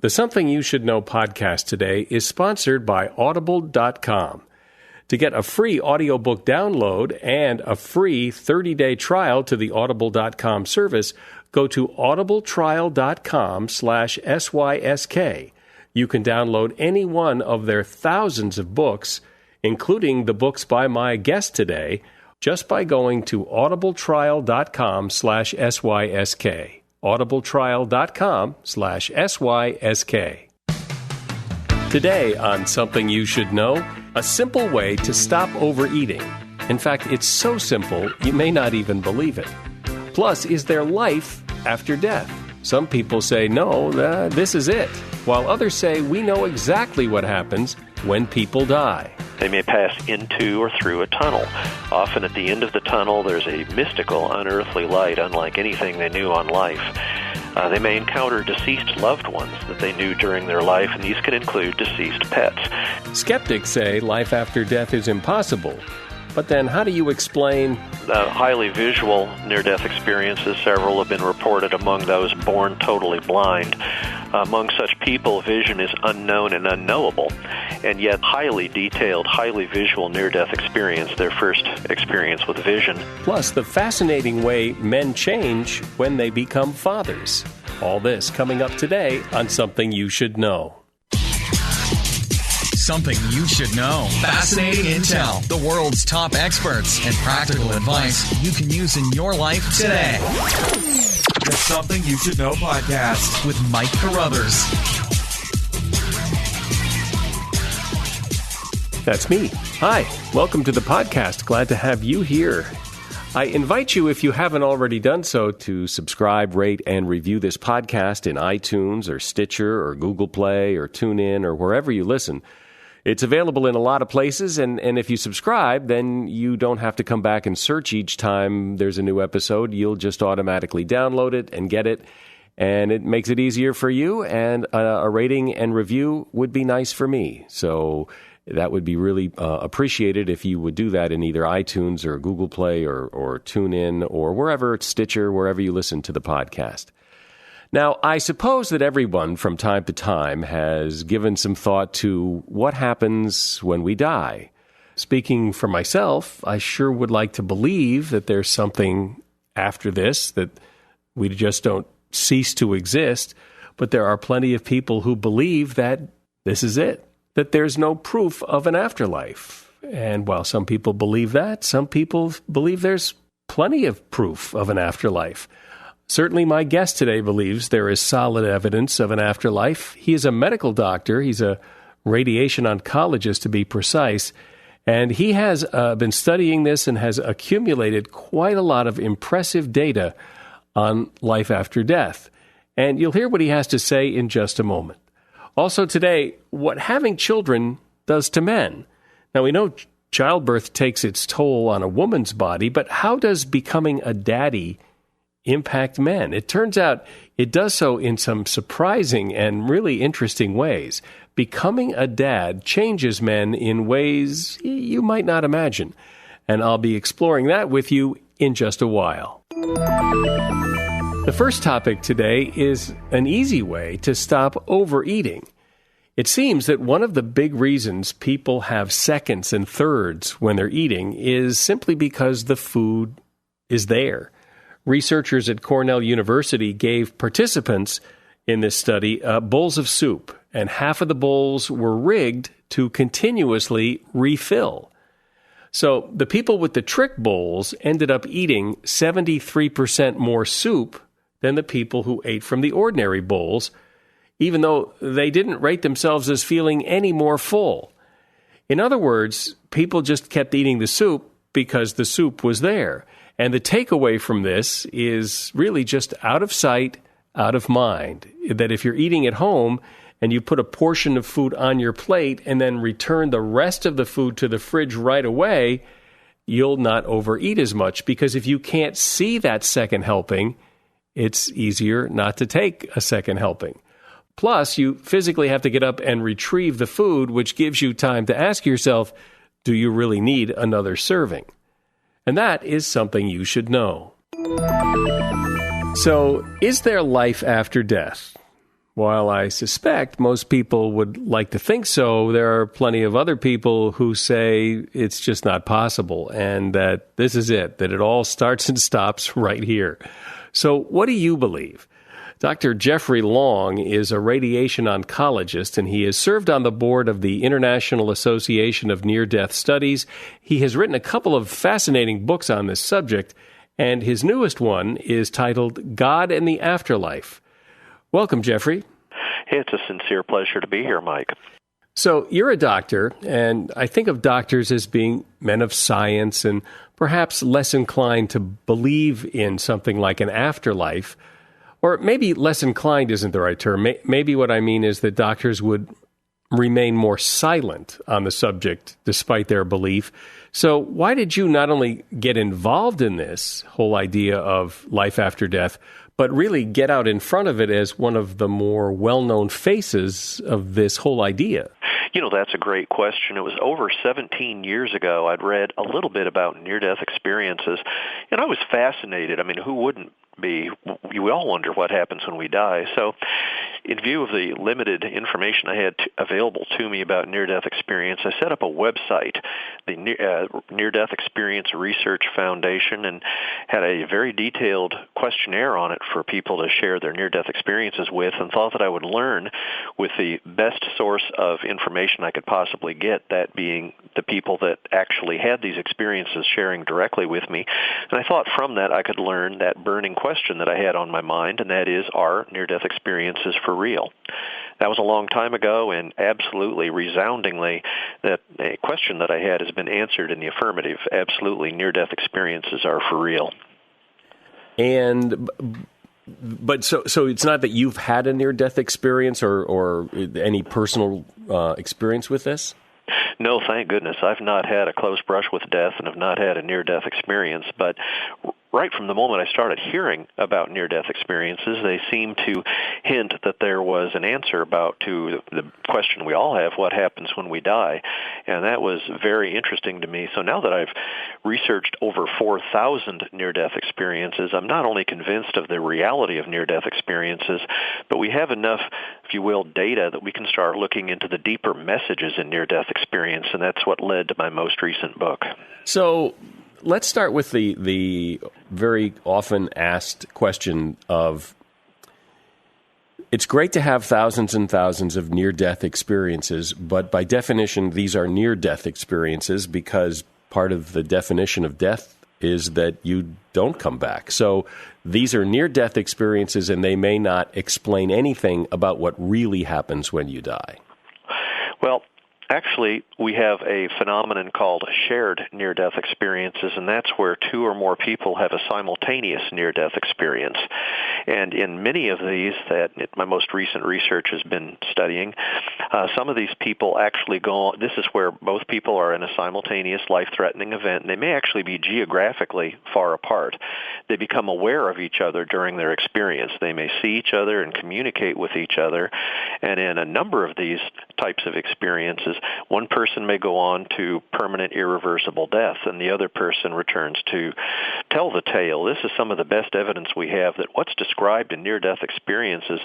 The Something You Should Know podcast today is sponsored by Audible.com. To get a free audiobook download and a free 30-day trial to the Audible.com service, go to audibletrial.com/SYSK. You can download any one of their thousands of books, including the books by my guest today, just by going to audibletrial.com/SYSK. audibletrial.com/SYSK. Today on Something You Should Know, a simple way to stop overeating. In fact, it's so simple, you may not even believe it. Plus, is there life after death? Some people say, no, this is it, while others say we know exactly what happens when people die. They may pass into or through a tunnel. Often at the end of the tunnel, there's a mystical, unearthly light unlike anything they knew on life. They may encounter deceased loved ones that they knew during their life, and these can include deceased pets. Skeptics say life after death is impossible. But then how do you explain highly visual near-death experiences? Several have been reported among those born totally blind. Among such people, vision is unknown and unknowable, and yet highly detailed, highly visual near-death experience, their first experience with vision. Plus, the fascinating way men change when they become fathers. All this coming up today on Something You Should Know. Something you should know. Fascinating intel, the world's top experts, and practical advice you can use in your life today. The Something You Should Know podcast with Mike Carruthers. That's me. Hi, welcome to the podcast. Glad to have you here. I invite you, if you haven't already done so, to subscribe, rate, and review this podcast in iTunes or Stitcher or Google Play or TuneIn or wherever you listen. It's available in a lot of places, and if you subscribe, then you don't have to come back and search each time there's a new episode. You'll just automatically download it and get it, and it makes it easier for you, and a rating and review would be nice for me. So that would be really appreciated if you would do that in either iTunes or Google Play or TuneIn or wherever, Stitcher, wherever you listen to the podcast. Now, I suppose that everyone from time to time has given some thought to what happens when we die. Speaking for myself, I sure would like to believe that there's something after this, that we just don't cease to exist, but there are plenty of people who believe that this is it, that there's no proof of an afterlife. And while some people believe that, some people believe there's plenty of proof of an afterlife. Certainly my guest today believes there is solid evidence of an afterlife. He is a medical doctor. He's a radiation oncologist, to be precise. And he has been studying this and has accumulated quite a lot of impressive data on life after death. And you'll hear what he has to say in just a moment. Also today, what having children does to men. Now, we know childbirth takes its toll on a woman's body, but how does becoming a daddy impact men? It turns out it does so in some surprising and really interesting ways. Becoming a dad changes men in ways you might not imagine. And I'll be exploring that with you in just a while. The first topic today is an easy way to stop overeating. It seems that one of the big reasons people have seconds and thirds when they're eating is simply because the food is there. Researchers at Cornell University gave participants in this study bowls of soup, and half of the bowls were rigged to continuously refill. So the people with the trick bowls ended up eating 73% more soup than the people who ate from the ordinary bowls, even though they didn't rate themselves as feeling any more full. In other words, people just kept eating the soup because the soup was there. And the takeaway from this is really just out of sight, out of mind. That if you're eating at home and you put a portion of food on your plate and then return the rest of the food to the fridge right away, you'll not overeat as much, because if you can't see that second helping, it's easier not to take a second helping. Plus, you physically have to get up and retrieve the food, which gives you time to ask yourself, do you really need another serving? And that is something you should know. So, is there life after death? While I suspect most people would like to think so, there are plenty of other people who say it's just not possible and that this is it, that it all starts and stops right here. So what do you believe? Dr. Jeffrey Long is a radiation oncologist, and he has served on the board of the International Association of Near-Death Studies. He has written a couple of fascinating books on this subject, and his newest one is titled God and the Afterlife. Welcome, Jeffrey. Hey, it's a sincere pleasure to be here, Mike. So you're a doctor, and I think of doctors as being men of science and perhaps less inclined to believe in something like an afterlife. Or maybe less inclined isn't the right term. Maybe what I mean is that doctors would remain more silent on the subject despite their belief. So why did you not only get involved in this whole idea of life after death, but really get out in front of it as one of the more well-known faces of this whole idea? You know, that's a great question. It was over 17 years ago I'd read a little bit about near-death experiences, and I was fascinated. I mean, who wouldn't be? We all wonder what happens when we die. So in view of the limited information I had available to me about near-death experience, I set up a website, the Near-Death Experience Research Foundation, and had a very detailed questionnaire on it for people to share their near-death experiences with, and thought that I would learn with the best source of information I could possibly get, that being the people that actually had these experiences sharing directly with me. And I thought from that I could learn that burning question that I had on my mind, and that is, are near-death experiences for real? That was a long time ago, and absolutely, resoundingly, that a question that I had has been answered in the affirmative. Absolutely, near-death experiences are for real. But so it's not that you've had a near-death experience or any personal experience with this? No, thank goodness. I've not had a close brush with death and have not had a near-death experience, but right from the moment I started hearing about near-death experiences, they seemed to hint that there was an answer to the question we all have, what happens when we die? And that was very interesting to me. So now that I've researched over 4,000 near-death experiences, I'm not only convinced of the reality of near-death experiences, but we have enough, if you will, data that we can start looking into the deeper messages in near-death experience, and that's what led to my most recent book. So let's start with the very often asked question of, it's great to have thousands and thousands of near-death experiences, but by definition, these are near-death experiences because part of the definition of death is that you don't come back. So these are near-death experiences, and they may not explain anything about what really happens when you die. Well, actually, we have a phenomenon called shared near-death experiences, and that's where two or more people have a simultaneous near-death experience. And in many of these that my most recent research has been studying, some of these people actually go on. This is where both people are in a simultaneous life-threatening event, and they may actually be geographically far apart. They become aware of each other during their experience. They may see each other and communicate with each other, and in a number of these types of experiences, one person may go on to permanent irreversible death, and the other person returns to tell the tale. This is some of the best evidence we have that what's described in near-death experiences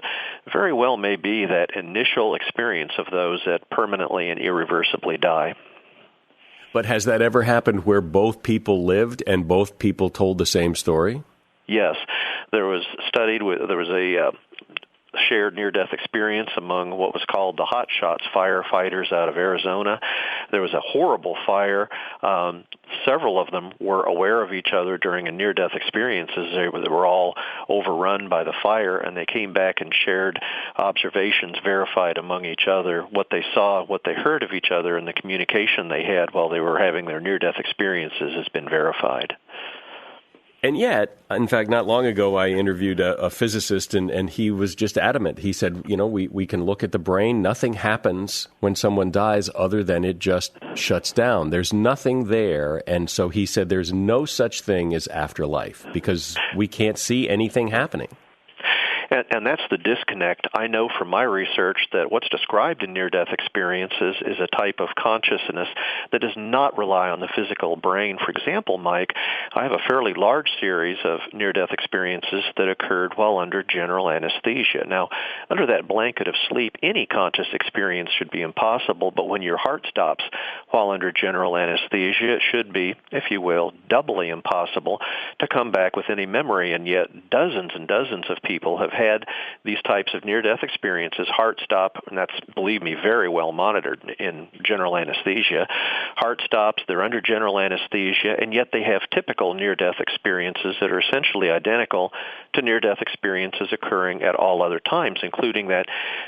very well may be that initial experience of those that permanently and irreversibly die. But has that ever happened where both people lived and both people told the same story? Yes. There was a shared near-death experience among what was called the Hot Shots firefighters out of Arizona. There was a horrible fire. Several of them were aware of each other during a near-death experience as they were all overrun by the fire, and they came back and shared observations verified among each other, what they saw, what they heard of each other, and the communication they had while they were having their near-death experiences has been verified. And yet, in fact, not long ago, I interviewed a physicist, and he was just adamant. He said, we can look at the brain. Nothing happens when someone dies other than it just shuts down. There's nothing there. And so he said there's no such thing as afterlife because we can't see anything happening. And that's the disconnect. I know from my research that what's described in near-death experiences is a type of consciousness that does not rely on the physical brain. For example, Mike, I have a fairly large series of near-death experiences that occurred while under general anesthesia. Now, under that blanket of sleep, any conscious experience should be impossible, but when your heart stops while under general anesthesia, it should be, if you will, doubly impossible to come back with any memory, and yet dozens and dozens of people have had these types of near-death experiences, heart stop, and that's, believe me, very well monitored in general anesthesia. Heart stops, they're under general anesthesia, and yet they have typical near-death experiences that are essentially identical to near-death experiences occurring at all other times, including that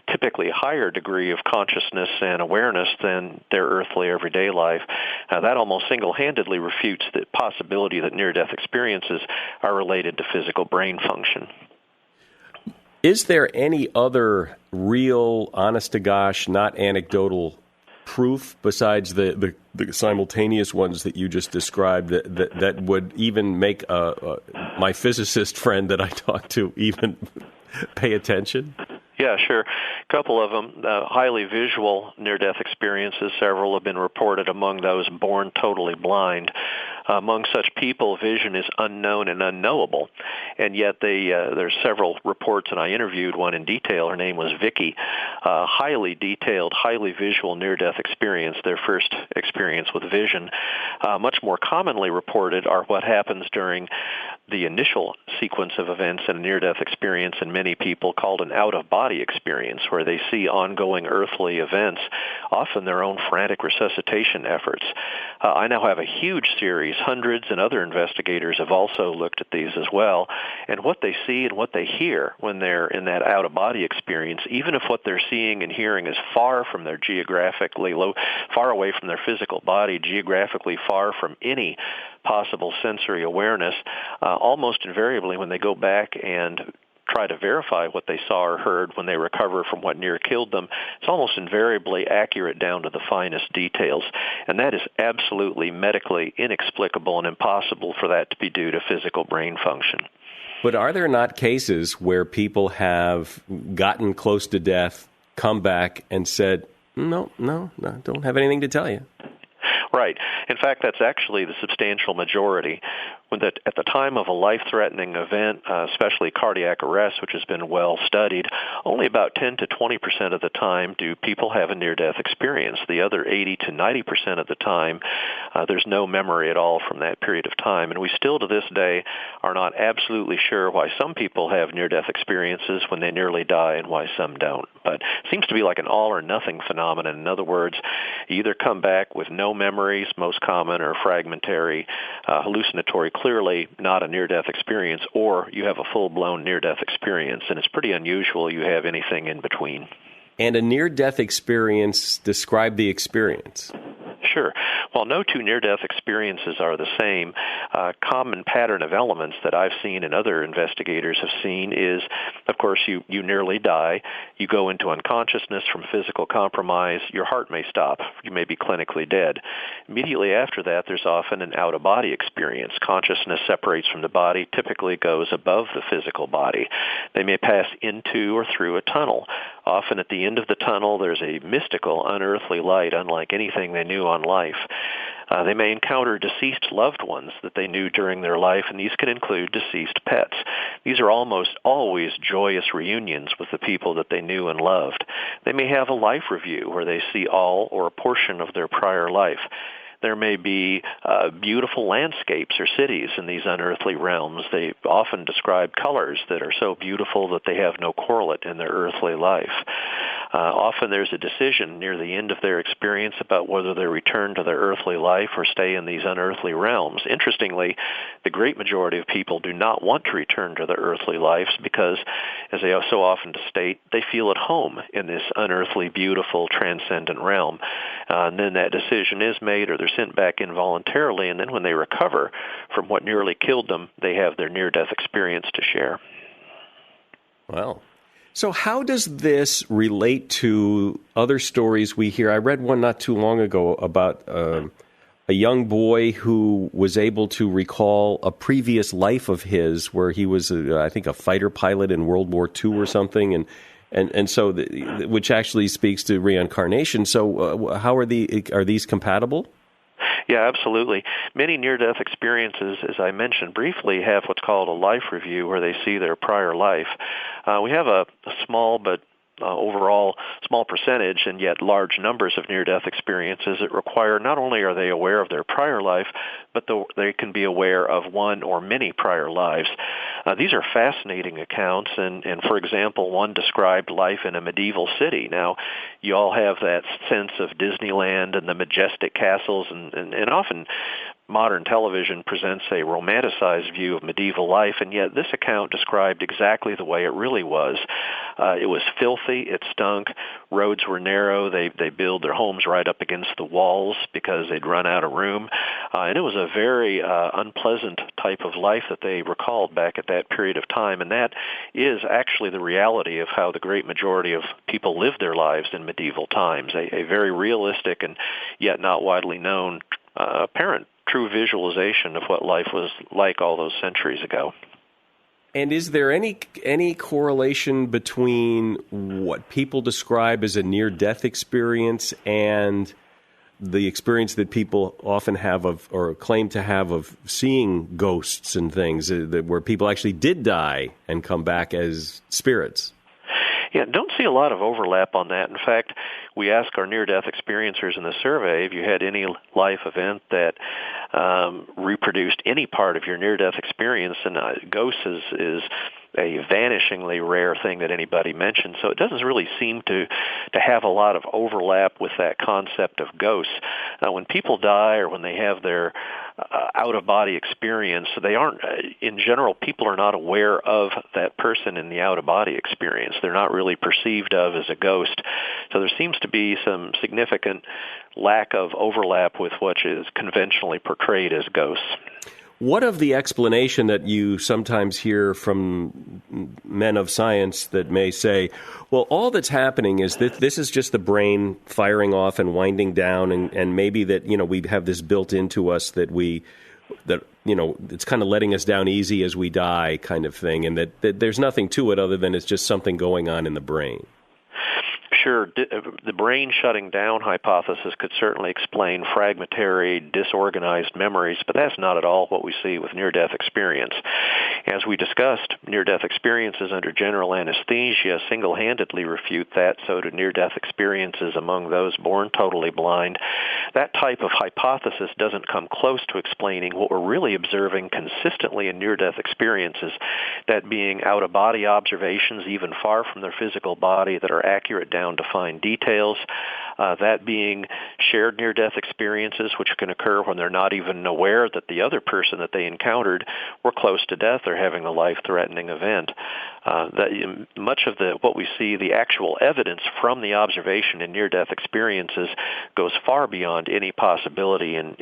typically higher degree of consciousness and awareness than their earthly everyday life. That almost single-handedly refutes the possibility that near-death experiences are related to physical brain function. Is there any other real, honest-to-gosh, not anecdotal proof besides the simultaneous ones that you just described that would even make my physicist friend that I talked to even pay attention? Yeah, sure. A couple of them, highly visual near-death experiences. Several have been reported among those born totally blind. Among such people, vision is unknown and unknowable, and yet there's several reports, and I interviewed one in detail. Her name was Vicky. Highly detailed, highly visual near-death experience, their first experience with vision. Much more commonly reported are what happens during the initial sequence of events in a near-death experience in many people called an out-of-body experience, where they see ongoing earthly events, often their own frantic resuscitation efforts. I now have a huge series. Hundreds and other investigators have also looked at these as well. And what they see and what they hear when they're in that out-of-body experience, even if what they're seeing and hearing is far from their far away from their physical body, geographically far from any possible sensory awareness, almost invariably when they go back and try to verify what they saw or heard when they recover from what near killed them, it's almost invariably accurate down to the finest details. And that is absolutely medically inexplicable and impossible for that to be due to physical brain function. But are there not cases where people have gotten close to death, come back, and said, no, don't have anything to tell you? Right. In fact, that's actually the substantial majority. At the time of a life-threatening event, especially cardiac arrest, which has been well studied, only about 10 to 20% of the time do people have a near-death experience. The other 80 to 90% of the time, there's no memory at all from that period of time. And we still to this day are not absolutely sure why some people have near-death experiences when they nearly die and why some don't. But it seems to be like an all-or-nothing phenomenon. In other words, you either come back with no memories, most common, or fragmentary, hallucinatory, clearly not a near-death experience, or you have a full-blown near-death experience, and it's pretty unusual you have anything in between. And a near-death experience, describe the experience. Sure. While no two near-death experiences are the same, a common pattern of elements that I've seen and other investigators have seen is, of course, you nearly die. You go into unconsciousness from physical compromise. Your heart may stop. You may be clinically dead. Immediately after that, there's often an out-of-body experience. Consciousness separates from the body, typically goes above the physical body. They may pass into or through a tunnel. Often at the end of the tunnel, there's a mystical, unearthly light, unlike anything they knew on life. They may encounter deceased loved ones that they knew during their life, and these can include deceased pets. These are almost always joyous reunions with the people that they knew and loved. They may have a life review where they see all or a portion of their prior life. There may be beautiful landscapes or cities in these unearthly realms. They often describe colors that are so beautiful that they have no correlate in their earthly life. Often there's a decision near the end of their experience about whether they return to their earthly life or stay in these unearthly realms. Interestingly, the great majority of people do not want to return to their earthly lives because, as they so often state, they feel at home in this unearthly, beautiful, transcendent realm. And then that decision is made, or they're sent back involuntarily, and then when they recover from what nearly killed them, they have their near-death experience to share. Well, so how does this relate to other stories we hear? I read one not too long ago about a a young boy who was able to recall a previous life of his where he was, I think, a fighter pilot in World War II or something, and so which actually speaks to reincarnation. So how are these compatible? Yeah, absolutely. Many near-death experiences, as I mentioned briefly, have what's called a life review where they see their prior life. We have a small but overall small percentage and yet large numbers of near-death experiences that require not only are they aware of their prior life, but they can be aware of one or many prior lives. These are fascinating accounts, and for example, one described life in a medieval city. Now, you all have that sense of Disneyland and the majestic castles, and often modern television presents a romanticized view of medieval life, and yet this account described exactly the way it really was. It was filthy, it stunk, roads were narrow, they built their homes right up against the walls because they'd run out of room, and it was a very unpleasant type of life that they recalled back at that period of time, and that is actually the reality of how the great majority of people lived their lives in medieval times, a very realistic and yet not widely known apparent true visualization of what life was like all those centuries ago. And is there any correlation between what people describe as a near-death experience and the experience that people often have of, or claim to have, of seeing ghosts and things, where people actually did die and come back as spirits? Yeah, don't see a lot of overlap on that. In fact, we ask our near-death experiencers in the survey if you had any life event that reproduced any part of your near-death experience, and ghosts is a vanishingly rare thing that anybody mentions, so it doesn't really seem to have a lot of overlap with that concept of ghosts. When people die or when they have their out-of-body experience, they aren't, in general, people are not aware of that person in the out-of-body experience. They're not really perceived of as a ghost. So there seems to be some significant lack of overlap with what is conventionally portrayed as ghosts. What of the explanation that you sometimes hear from men of science that may say, well, all that's happening is that this is just the brain firing off and winding down, and maybe that, we have this built into us that it's kind of letting us down easy as we die kind of thing, and that there's nothing to it other than it's just something going on in the brain? Sure, the brain shutting down hypothesis could certainly explain fragmentary, disorganized memories, but that's not at all what we see with near-death experience. As we discussed, near-death experiences under general anesthesia single-handedly refute that, so do near-death experiences among those born totally blind. That type of hypothesis doesn't come close to explaining what we're really observing consistently in near-death experiences, that being out-of-body observations, even far from their physical body, that are accurate down to fine details, that being shared near-death experiences, which can occur when they're not even aware that the other person that they encountered were close to death or having a life-threatening event. Much of what we see, the actual evidence from the observation in near-death experiences, goes far beyond any possibility in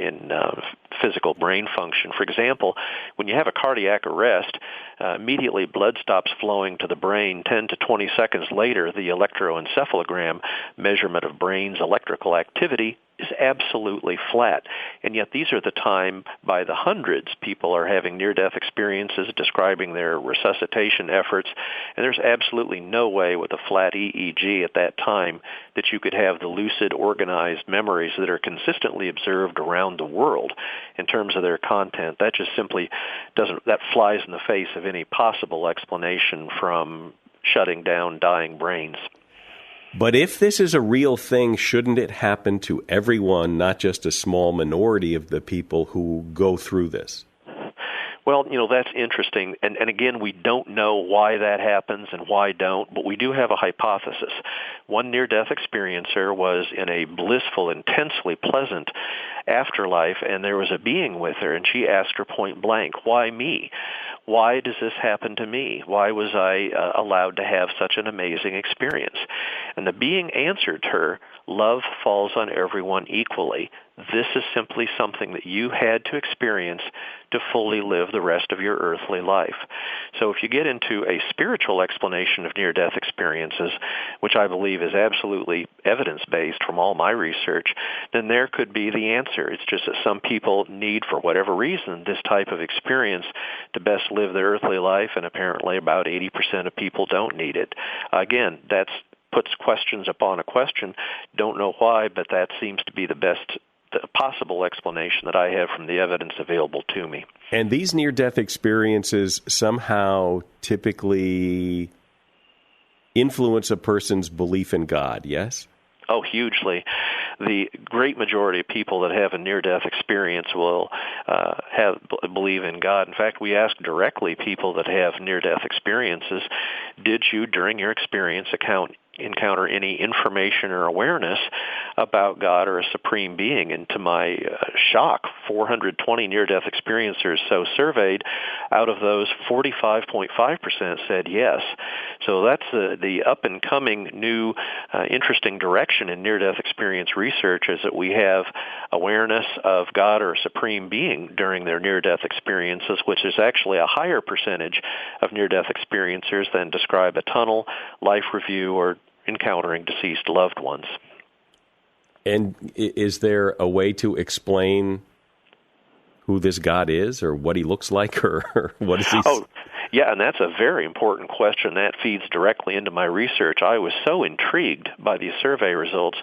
physical brain function. For example, when you have a cardiac arrest, immediately blood stops flowing to the brain. 10 to 20 seconds later, the electroencephalogram measurement of brain's electrical activity is absolutely flat. And yet these are the time, by the hundreds, people are having near-death experiences, describing their resuscitation efforts, and there's absolutely no way with a flat EEG at that time that you could have the lucid, organized memories that are consistently observed around the world in terms of their content. That just simply that flies in the face of any possible explanation from shutting down dying brains. But if this is a real thing, shouldn't it happen to everyone, not just a small minority of the people who go through this? Well, that's interesting. And again, we don't know why that happens and why don't, but we do have a hypothesis. One near-death experiencer was in a blissful, intensely pleasant afterlife, and there was a being with her, and she asked her point blank, why me? Why does this happen to me? Why was I allowed to have such an amazing experience? And the being answered her, love falls on everyone equally. This is simply something that you had to experience to fully live the rest of your earthly life. So if you get into a spiritual explanation of near-death experiences, which I believe is absolutely evidence-based from all my research, then there could be the answer. It's just that some people need, for whatever reason, this type of experience to best live their earthly life, and apparently about 80% of people don't need it. Again, that's puts questions upon a question. Don't know why, but that seems to be the possible explanation that I have from the evidence available to me. And these near-death experiences somehow typically influence a person's belief in God, yes? Oh, hugely. The great majority of people that have a near-death experience will believe in God. In fact, we ask directly people that have near-death experiences, did you, during your experience, encounter any information or awareness about God or a supreme being? And to my shock, 420 near-death experiencers so surveyed, out of those, 45.5% said yes. So that's the up-and-coming new interesting direction in near-death experience research, is that we have awareness of God or a supreme being during their near-death experiences, which is actually a higher percentage of near-death experiencers than describe a tunnel, life review, or encountering deceased loved ones. And is there a way to explain who this God is, or what he looks like, or what is he? Oh, yeah, and that's a very important question. That feeds directly into my research. I was so intrigued by these survey results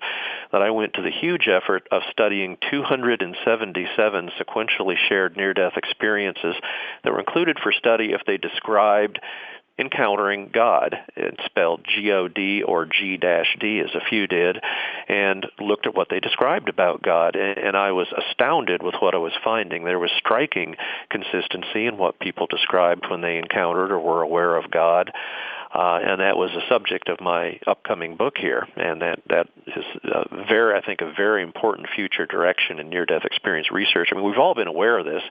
that I went to the huge effort of studying 277 sequentially shared near-death experiences that were included for study if they described encountering God. It's spelled G-O-D or G-D, as a few did, and looked at what they described about God. And I was astounded with what I was finding. There was striking consistency in what people described when they encountered or were aware of God. And that was the subject of my upcoming book here, and that is I think a very important future direction in near-death experience research. I mean, we've all been aware of this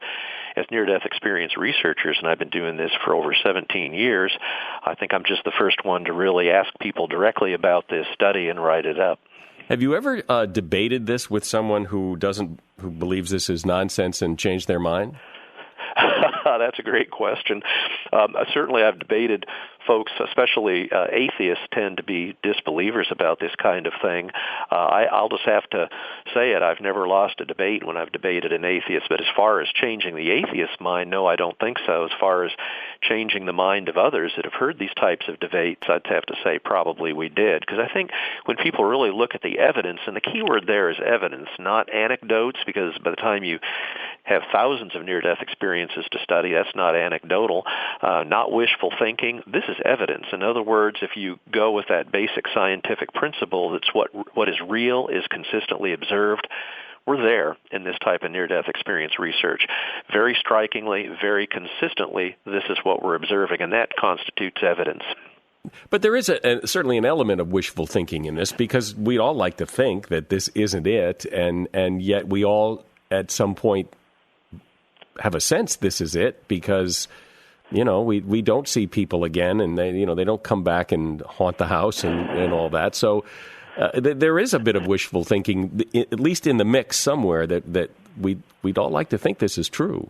as near-death experience researchers, and I've been doing this for over 17 years. I think I'm just the first one to really ask people directly about this study and write it up. Have you ever debated this with someone who believes this is nonsense and changed their mind? That's a great question. Certainly I've debated folks, especially atheists, tend to be disbelievers about this kind of thing. I'll just have to say it. I've never lost a debate when I've debated an atheist. But as far as changing the atheist's mind, no, I don't think so. As far as changing the mind of others that have heard these types of debates, I'd have to say probably we did. Because I think when people really look at the evidence, and the key word there is evidence, not anecdotes, because by the time you have thousands of near-death experiences to study, that's not anecdotal, not wishful thinking. This is evidence. In other words, if you go with that basic scientific principle, that's what is real is consistently observed, we're there in this type of near-death experience research. Very strikingly, very consistently, this is what we're observing, and that constitutes evidence. But there is certainly an element of wishful thinking in this, because we all like to think that this isn't it, and yet we all at some point have a sense this is it, because we don't see people again, and they don't come back and haunt the house and all that. So there is a bit of wishful thinking, at least in the mix somewhere, that we'd all like to think this is true.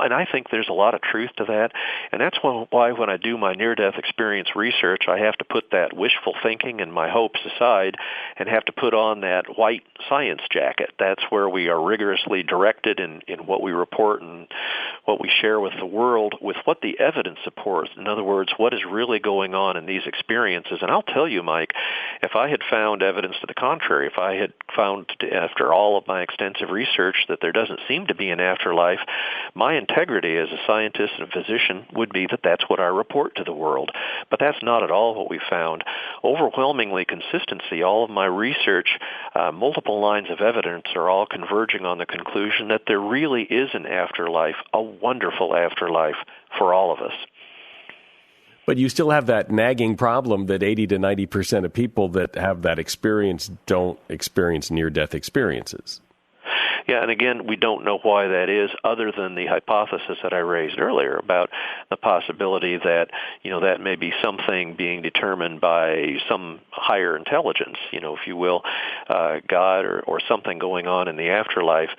And I think there's a lot of truth to that, and that's why when I do my near-death experience research, I have to put that wishful thinking and my hopes aside and have to put on that white science jacket. That's where we are rigorously directed in what we report and what we share with the world with what the evidence supports. In other words, what is really going on in these experiences. And I'll tell you, Mike, if I had found evidence to the contrary, if I had found, after all of my extensive research, that there doesn't seem to be an afterlife, my integrity as a scientist and physician would be that that's what I report to the world. But that's not at all what we found. Overwhelmingly consistency, all of my research, multiple lines of evidence are all converging on the conclusion that there really is an afterlife, a wonderful afterlife for all of us. But you still have that nagging problem that 80 to 90% of people that have that experience don't experience near-death experiences. Yeah, and again, we don't know why that is, other than the hypothesis that I raised earlier about the possibility that, that may be something being determined by some higher intelligence, if you will, God or something going on in the afterlife.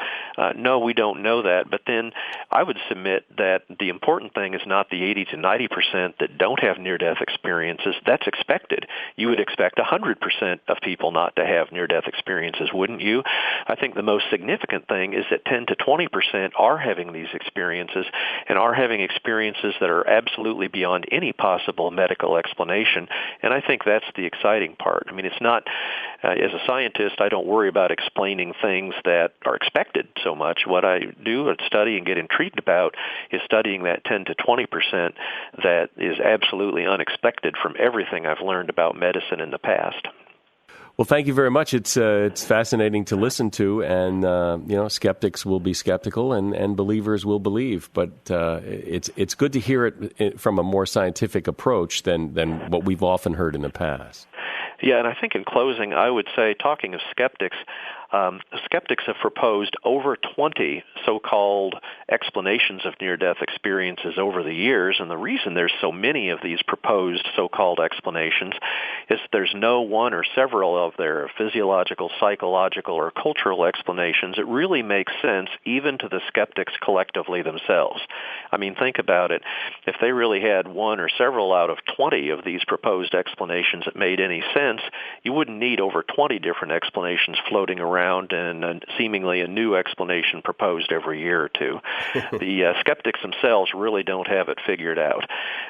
No, we don't know that. But then I would submit that the important thing is not the 80 to 90% that don't have near-death experiences. That's expected. You would expect 100% of people not to have near-death experiences, wouldn't you? I think the most significant thing is that 10 to 20% are having these experiences and are having experiences that are absolutely beyond any possible medical explanation. And I think that's the exciting part. I mean, it's not, as a scientist, I don't worry about explaining things that are expected so much. What I do and study and get intrigued about is studying that 10 to 20% that is absolutely unexpected from everything I've learned about medicine in the past. Well, thank you very much. It's fascinating to listen to, and skeptics will be skeptical, and believers will believe. But it's good to hear it from a more scientific approach than what we've often heard in the past. Yeah, and I think in closing, I would say, talking of skeptics, skeptics have proposed over 20 so-called explanations of near-death experiences over the years, and the reason there's so many of these proposed so-called explanations is there's no one or several of their physiological, psychological, or cultural explanations that really make sense even to the skeptics collectively themselves. I mean, think about it. If they really had one or several out of 20 of these proposed explanations that made any sense, you wouldn't need over 20 different explanations floating around and seemingly a new explanation proposed every year or two. The skeptics themselves really don't have it figured out.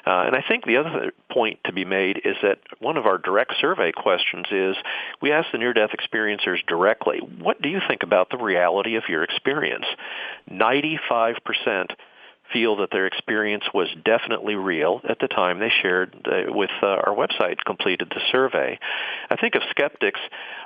And I think the other point to be made is that one of our direct survey questions is, we ask the near-death experiencers directly, what do you think about the reality of your experience? 95% feel that their experience was definitely real at the time they shared with our website, completed the survey. I think if skeptics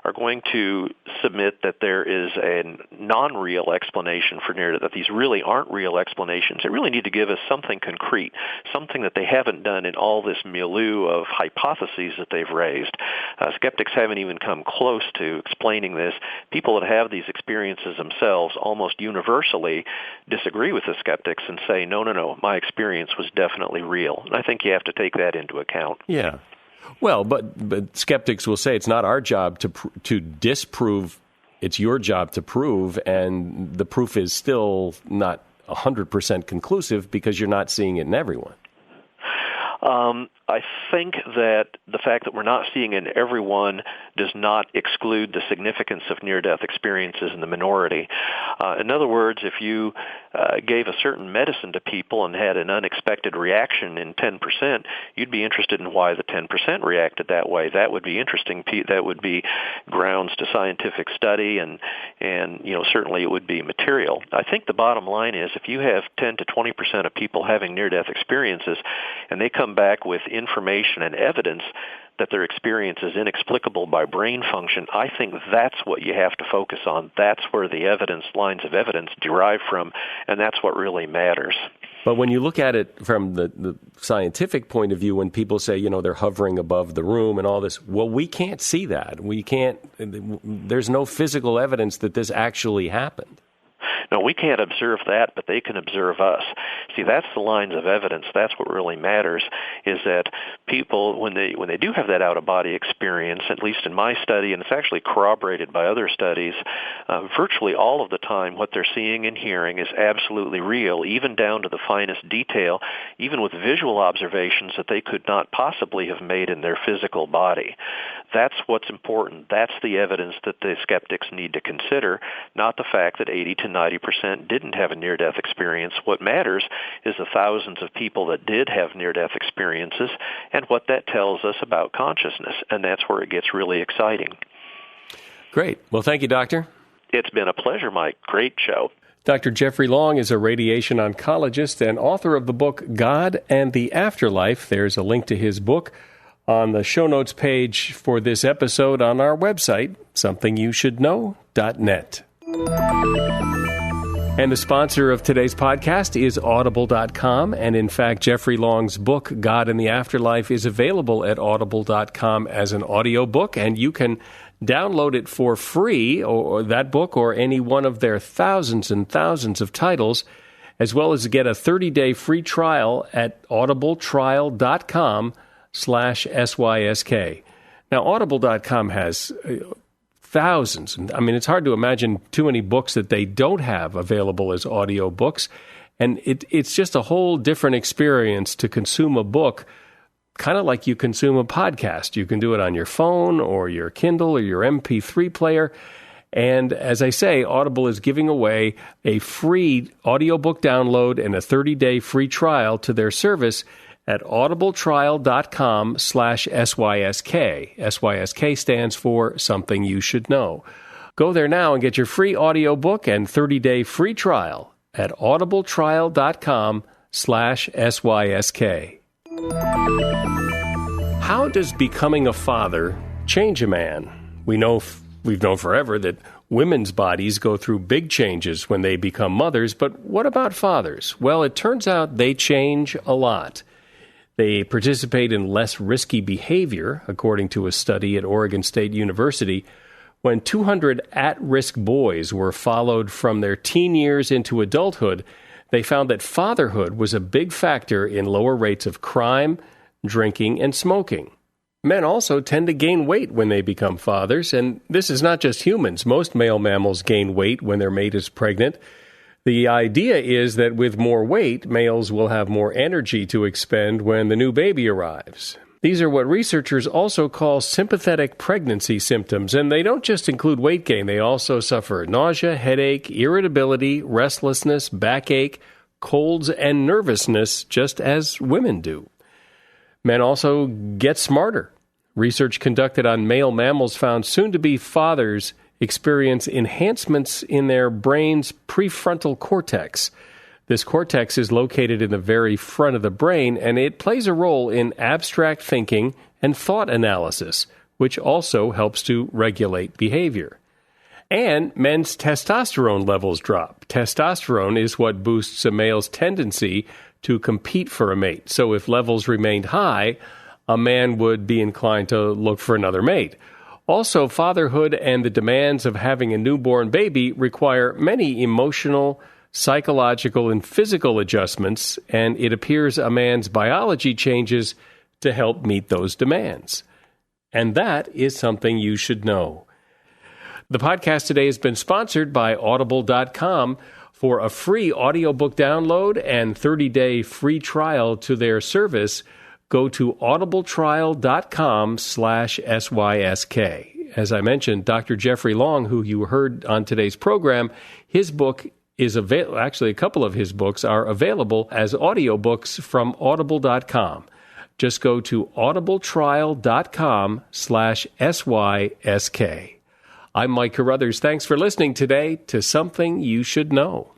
are going to submit that there is a non-real explanation for near-death, that these really aren't real explanations, they really need to give us something concrete, something that they haven't done in all this milieu of hypotheses that they've raised. Skeptics haven't even come close to explaining this. People that have these experiences themselves almost universally disagree with the skeptics and say, no, my experience was definitely real. And I think you have to take that into account. Yeah. Well, but skeptics will say it's not our job to disprove. It's your job to prove, and the proof is still not 100% conclusive because you're not seeing it in everyone. I think that the fact that we're not seeing in everyone does not exclude the significance of near-death experiences in the minority. In other words, if you gave a certain medicine to people and had an unexpected reaction in 10%, you'd be interested in why the 10% reacted that way. That would be interesting. That would be grounds to scientific study, and certainly it would be material. I think the bottom line is if you have 10 to 20% of people having near-death experiences and they come back with information and evidence that their experience is inexplicable by brain function, I think that's what you have to focus on. That's where the lines of evidence derive from, and that's what really matters. But when you look at it from the scientific point of view, when people say, they're hovering above the room and all this, well, we can't see that. There's no physical evidence that this actually happened. No, we can't observe that, but they can observe us. See, that's the lines of evidence. That's what really matters, is that people, when they do have that out-of-body experience, at least in my study, and it's actually corroborated by other studies, virtually all of the time what they're seeing and hearing is absolutely real, even down to the finest detail, even with visual observations that they could not possibly have made in their physical body. That's what's important. That's the evidence that the skeptics need to consider, not the fact that 80 to 90% didn't have a near-death experience. What matters is the thousands of people that did have near-death experiences and what that tells us about consciousness, and that's where it gets really exciting. Great. Well, thank you, Doctor. It's been a pleasure, Mike. Great show. Dr. Jeffrey Long is a radiation oncologist and author of the book God and the Afterlife. There's a link to his book on the show notes page for this episode on our website, somethingyoushouldknow.net. And the sponsor of today's podcast is Audible.com. And in fact, Jeffrey Long's book, God and the Afterlife, is available at Audible.com as an audiobook. And you can download it for free, or that book, or any one of their thousands and thousands of titles, as well as get a 30-day free trial at audibletrial.com/SYSK. Now, Audible.com has thousands. I mean, it's hard to imagine too many books that they don't have available as audiobooks. And it's just a whole different experience to consume a book, kind of like you consume a podcast. You can do it on your phone or your Kindle or your MP3 player. And as I say, Audible is giving away a free audiobook download and a 30-day free trial to their service at audibletrial.com/SYSK. SYSK stands for Something You Should Know. Go there now and get your free audiobook and 30-day free trial at audibletrial.com/SYSK. How does becoming a father change a man? We've known forever that women's bodies go through big changes when they become mothers, but what about fathers? Well, it turns out they change a lot. They participate in less risky behavior, according to a study at Oregon State University. When 200 at-risk boys were followed from their teen years into adulthood, they found that fatherhood was a big factor in lower rates of crime, drinking, and smoking. Men also tend to gain weight when they become fathers, and this is not just humans. Most male mammals gain weight when their mate is pregnant. The idea is that with more weight, males will have more energy to expend when the new baby arrives. These are what researchers also call sympathetic pregnancy symptoms, and they don't just include weight gain. They also suffer nausea, headache, irritability, restlessness, backache, colds, and nervousness, just as women do. Men also get smarter. Research conducted on male mammals found soon-to-be fathers experience enhancements in their brain's prefrontal cortex. This cortex is located in the very front of the brain, and it plays a role in abstract thinking and thought analysis, which also helps to regulate behavior. And men's testosterone levels drop. Testosterone is what boosts a male's tendency to compete for a mate. So if levels remained high, a man would be inclined to look for another mate. Also, fatherhood and the demands of having a newborn baby require many emotional, psychological, and physical adjustments, and it appears a man's biology changes to help meet those demands. And that is something you should know. The podcast today has been sponsored by Audible.com. For a free audiobook download and 30-day free trial to their service, go to audibletrial.com/SYSK. As I mentioned, Dr. Jeffrey Long, who you heard on today's program, his book is available. Actually, a couple of his books are available as audiobooks from audible.com. Just go to audibletrial.com/SYSK. I'm Mike Carruthers. Thanks for listening today to Something You Should Know.